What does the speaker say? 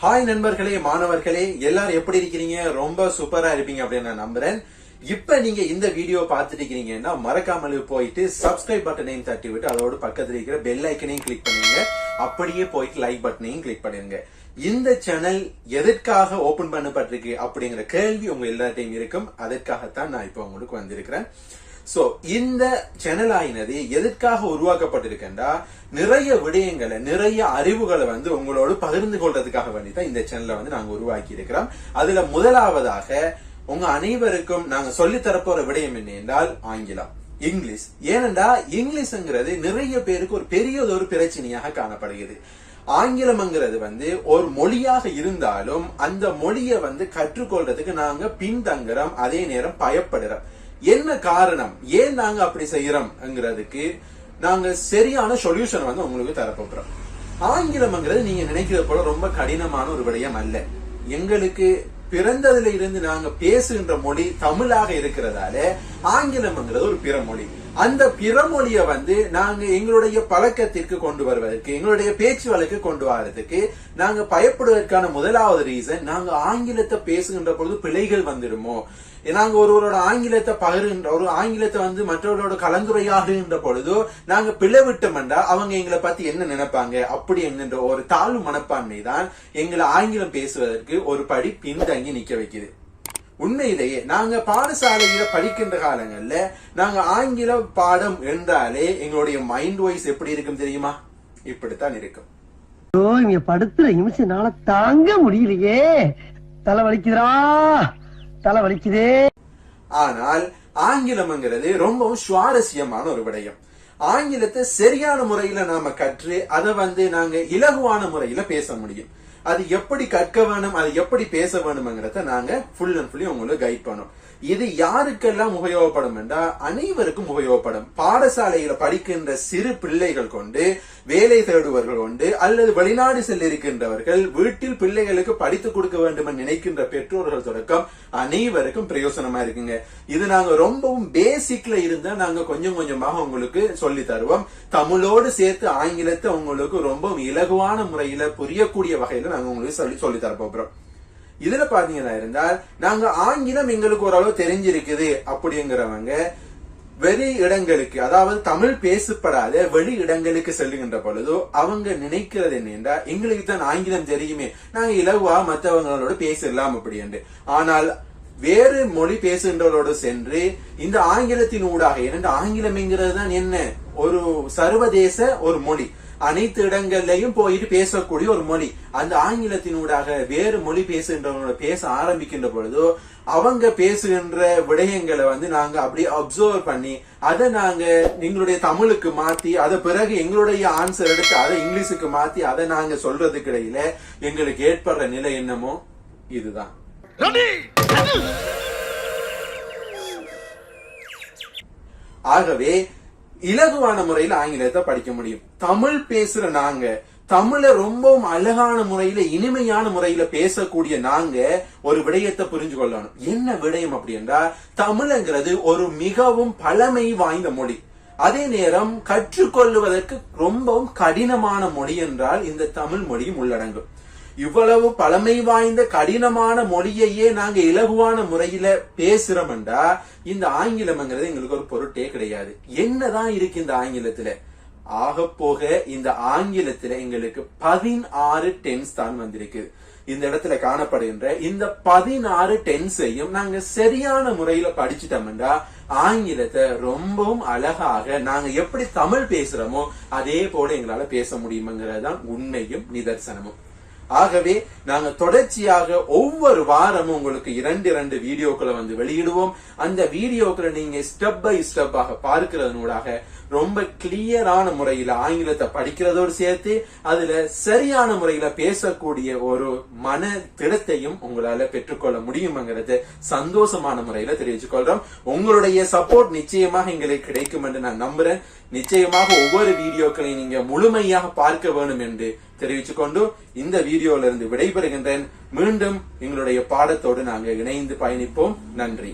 Hi நண்பர்களே, மாணவர்களே, எல்லாரும் எப்படி இருக்கிறீங்க? ரொம்ப சூப்பரா இருப்பீங்க அப்படின்னு நான் நம்புறேன். இப்ப நீங்க இந்த வீடியோ பார்த்துட்டு இருக்கீங்கன்னா மறக்காமல் போயிட்டு சப்ஸ்கிரைப் பட்டனையும் தட்டி விட்டு அதோட பக்கத்துல இருக்கிற பெல் ஐக்கனையும் கிளிக் பண்ணுங்க. அப்படியே போயிட்டு லைக் பட்டனையும் கிளிக் பண்ணுங்க. இந்த சேனல் எதற்காக ஓபன் பண்ணப்பட்டிருக்கு அப்படிங்கிற கேள்வி உங்க எல்லாத்தையும் இருக்கும். அதற்காகத்தான் நான் இப்ப உங்களுக்கு வந்திருக்கிறேன். சோ இந்த சேனல் ஆயினது எதற்காக உருவாக்கப்பட்டிருக்கா, நிறைய விடயங்களை, நிறைய அறிவுகளை உங்களோடு பகிர்ந்து கொள்றதுக்காக வேண்டிதான் இந்த சேனலை நாங்க உருவாக்கி இருக்கிறோம். அதுல முதலாவதாக உங்க அனைவருக்கும் நாங்க சொல்லி தரப்போற விடயம் என்ன என்றால் ஆங்கிலம், இங்கிலீஷ். ஏனென்றா இங்கிலீஷ்ங்கிறது நிறைய பேருக்கு ஒரு பெரியதொரு பிரச்சனையாக காணப்படுகிறது. ஆங்கிலம்ங்கிறது ஒரு மொழியாக இருந்தாலும் அந்த மொழியை கற்றுக்கொள்றதுக்கு நாங்க பின்தங்குறோம், அதே நேரம் பயப்படுறோம். என்ன காரணம், ஏன் நாங்க அப்படி செய்யறோம்ங்கிறதுக்கு நாங்க சரியான சொல்யூஷன் உங்களுக்கு தரப்போறோம். ஆங்கிலம்ங்கிறது நீங்க நினைக்கிறது போல ரொம்ப கடினமான ஒரு விடயம் அல்ல. எங்களுக்கு பிறந்ததுல இருந்து நாங்க பேசுகின்ற மொழி தமிழாக இருக்கிறதால ஆங்கிலம்ங்கிறது ஒரு பிறமொழி. அந்த பிறமொழிய நாங்க எங்களுடைய பழக்கத்திற்கு கொண்டு வருவதற்கு, எங்களுடைய பேச்சு வழக்கு கொண்டு வரதுக்கு நாங்க பயப்படுவதற்கான முதலாவது ரீசன், நாங்க ஆங்கிலத்தை பேசுகின்ற பொழுது பிழைகள் வந்துடுமோ, நாங்க ஒருவரோட ஆங்கிலத்தை பகிர்கின்ற, ஒரு ஆங்கிலத்தை மற்றவர்களோட கலந்துரையாடுகின்ற பொழுதோ நாங்க பிளவிட்டோம்டா அவங்க எங்களை பத்தி என்ன நினைப்பாங்க, அப்படி என்கின்ற ஒரு தாழ்வு மனப்பான்மை தான் எங்களை ஆங்கிலம் பேசுவதற்கு ஒரு படி பின்தங்கி நிக்க வைக்குது. உண்மையிலேயே நாங்க பாடசாலையில படிக்கின்ற காலங்கள்ல நாங்க ஆங்கில பாடம் என்றாலே எங்களுடைய மைண்ட் வாய்ஸ் எப்படி இருக்கும் தெரியுமா? இப்படித்தான் இருக்கும். இங்க படுத்துற நிமிஷம்னால தாங்க முடியலையே, தலை வலிக்குதா, தலை வலிக்குதே. ஆனால் ஆங்கிலம்ங்கிறது ரொம்பவும் சுவாரஸ்யமான ஒரு விடயம். ஆங்கிலத்தை சரியான முறையில நாம கற்று அதை நாங்க இலகுவான முறையில பேச முடியும். அது எப்படி கற்க வேணும், அது எப்படி பேச வேணும்ங்கிறத நாங்க ஃபுல் அண்ட் ஃபுல்லி உங்களுக்கு கைட் பண்ணோம். இது யாருக்கெல்லாம் உபயோகப்படும் என்றால் அனைவருக்கும் உபயோகப்படும். பாடசாலையில படிக்கின்ற சிறு பிள்ளைகள் கொண்டு, வேலை தேடுவர்கள் கொண்டு, அல்லது வெளிநாடு செல்ல இருக்கின்றவர்கள், வீட்டில் பிள்ளைகளுக்கு படித்துக் கொடுக்க வேண்டும் என்று நினைக்கின்ற பெற்றோர்கள் தொடக்கம் அனைவருக்கும் பிரயோசனமா இருக்குங்க. இது நாங்க ரொம்பவும் பேசிக்ல இருந்தா நாங்க கொஞ்சம் கொஞ்சமாக உங்களுக்கு சொல்லி தருவோம். தமிழோடு சேர்த்து ஆங்கிலத்தை உங்களுக்கு ரொம்பவும் இலகுவான முறையில புரியக்கூடிய வகையில நாங்க உங்களுக்கு சொல்லி தரப்போறோம். இதுல பாத்தீங்கன்னா இருந்தால் நாங்க ஆங்கிலம் எங்களுக்கு ஓரளவு தெரிஞ்சிருக்குது அப்படிங்கிறவங்க வெளி இடங்களுக்கு, அதாவது தமிழ் பேசப்படாத வெளி இடங்களுக்கு செல்லுகின்ற பொழுதோ அவங்க நினைக்கிறது என்னென்றா, எங்களுக்கு தான் ஆங்கிலம் தெரியுமே, நாங்க இலகுவா மற்றவங்களோட பேசலாம் அப்படி என்று. ஆனால் வேறு மொழி பேசுகின்றவர்களோடு சென்று இந்த ஆங்கிலத்தின் ஊடாக, ஏனென்ற ஆங்கிலம்ங்கிறது தான் என்ன, ஒரு சர்வதேச ஒரு மொழி, அனைத்து இடங்கள்லயும் போயிட்டு பேசக்கூடிய ஒரு மொழி. அந்த ஆங்கிலத்தினூடாக வேறு மொழி பேசுகின்றவங்களோட பேச ஆரம்பிக்கின்ற பொழுதோ அவங்க பேசுகின்ற விடயங்களை நாங்க அப்படியே அப்சர்வ் பண்ணி அதை நாங்க எங்களுடைய தமிழுக்கு மாத்தி, அதை பிறகு எங்களுடைய ஆன்சர் எடுத்து அதை இங்கிலீஷுக்கு மாத்தி அதை நாங்க சொல்றதுக்கு இடையில எங்களுக்கு ஏற்படுற நிலை என்னமோ இதுதான். ஆகவே இலகுவான முறையில ஆங்கிலத்தை படிக்க முடியும். தமிழ் பேசுற நாங்க, தமிழ ரொம்பவும் அழகான முறையில, இனிமையான முறையில பேசக்கூடிய நாங்க ஒரு விடயத்தை புரிஞ்சு கொள்ளணும். என்ன விடயம் அப்படின்னா, தமிழ்ங்கிறது ஒரு மிகவும் பழமை வாய்ந்த மொழி. அதே நேரம் கற்றுக்கொள்வதற்கு ரொம்பவும் கடினமான மொழி என்றால் இந்த தமிழ் மொழியும் உள்ளடங்கும். இவ்வளவு பழமை வாய்ந்த கடினமான மொழியையே நாங்க இலகுவான முறையில பேசுறோம்டா இந்த ஆங்கிலம்ங்கிறது எங்களுக்கு ஒரு பொருட்டே கிடையாது. என்னதான் இருக்கு இந்த ஆங்கிலத்துல? ஆக போக இந்த ஆங்கிலத்துல எங்களுக்கு 16 டென்ஸ் தான் வந்திருக்கு. இந்த இடத்துல காணப்படுகின்ற இந்த 16 டென்ஸையும் நாங்க சரியான முறையில படிச்சுட்டோம்டா ஆங்கிலத்தை ரொம்பவும் அழகாக நாங்க எப்படி தமிழ் பேசுறோமோ அதே போல எங்களால பேச முடியுங்கிறது தான் உண்மையும் நிதர்சனமும். ஆகவே நாங்க தொடர்ச்சியாக ஒவ்வொரு வாரமும் உங்களுக்கு 2 வீடியோக்களை வெளியிடுவோம். அந்த வீடியோக்களை நீங்க ஸ்டெப் பை ஸ்டெப்பாக பார்க்கிறதனூடாக ரொம்ப கிளியரான முறையில ஆங்கிலத்தை படிக்கிறதோடு சேர்த்து அதுல சரியான முறையில பேசக்கூடிய ஒரு மன திடத்தையும் உங்களால பெற்றுக்கொள்ள முடியும்ங்கிறத சந்தோஷமான முறையில தெரிவித்துக் கொள்றோம். உங்களுடைய சப்போர்ட் நிச்சயமாக எங்களுக்கு கிடைக்கும் என்று நான் நம்புறேன். நிச்சயமாக ஒவ்வொரு வீடியோக்களையும் நீங்க முழுமையாக பார்க்க வேண்டும் என்று தெரிவித்துக் கொண்டு இந்த வீடியோல இருந்து விடைபெறுகின்றேன். மீண்டும் எங்களுடைய பாடத்தோடு நாங்கள் இணைந்து பயணிப்போம். நன்றி.